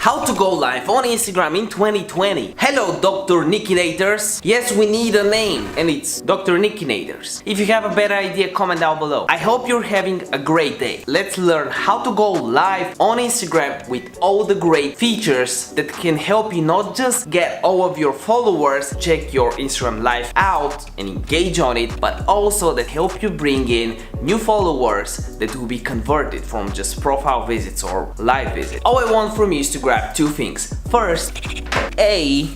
How to go live on Instagram in 2020. Hello Dr. Nikinators. Yes, we need a name and it's Dr. Nikinators. If you have a better idea, comment down below. I hope you're having a great day. Let's learn how to go live on Instagram with all the great features that can help you not just get all of your followers, check your Instagram live out and engage on it, but also that help you bring in new followers that will be converted from just profile visits or live visits. All I want from you is to grab two things. First, a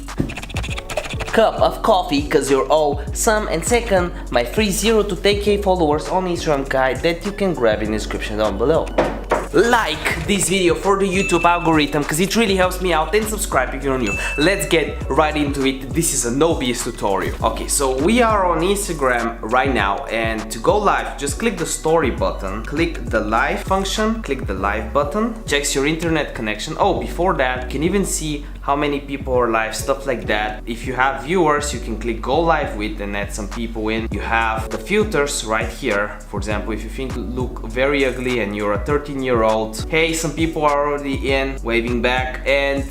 cup of coffee because you're awesome, and second, my free 0 to 10k followers on Instagram guide that you can grab in the description down below. Like this video for the YouTube algorithm because it really helps me out, and subscribe if you're new. Let's get right into it. This is a no BS tutorial. Okay, so we are on Instagram right now, and to go live just click the story button, click the live function, click the live button, checks your internet connection. Oh, before that you can even see how many people are live, stuff like that. If you have viewers, you can click go live with and add some people in. You have the filters right here. For example, if you think you look very ugly and you're a 13-year-old, hey, some people are already in, waving back, and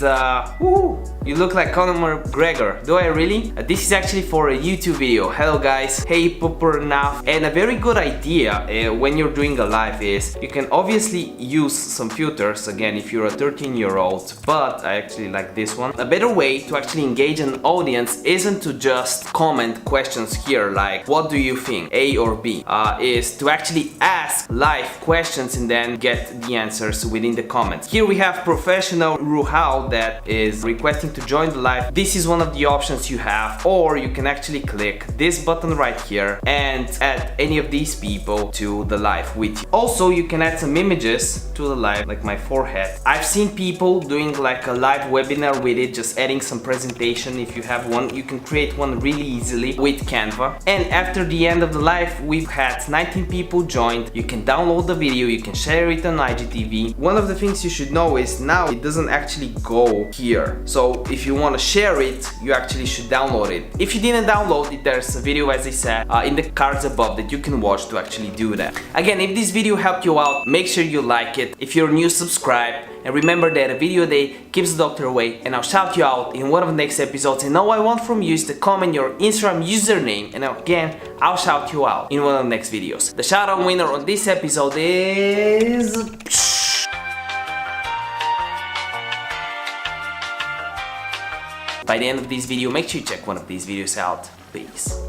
you look like Conor McGregor. Do I really? This is actually for a YouTube video. Hello guys, hey pooper enough. And a very good idea when you're doing a live is you can obviously use some filters, again, if you're a 13-year-old, but I actually like this one. A better way to actually engage an audience isn't to just comment questions here like what do you think, A or B, is to actually ask live questions and then get the answers within the comments. Here we have professional Ruhal that is requesting to join the live. This is one of the options you have, or you can actually click this button right here and add any of these people to the live with you. Also, you can add some images to the live, like my forehead. I've seen people doing like a live webinar with it, just adding some presentation. If you have one, you can create one really easily with Canva. And after the end of the live, we've had 19 people joined. You can download the video, you can share it on IGTV. One of the things you should know is now it doesn't actually go here. So if you want to share it, you actually should download it. If you didn't download it, there's a video, as I said, in the cards above that you can watch to actually do that. Again, if this video helped you out, make sure you like it. If you're new, subscribe. And remember that a video a day keeps the doctor away, and I'll shout you out in one of the next episodes. And all I want from you is to comment your Instagram username, and again, I'll shout you out in one of the next videos. The shout out winner on this episode is... By the end of this video, make sure you check one of these videos out. Peace.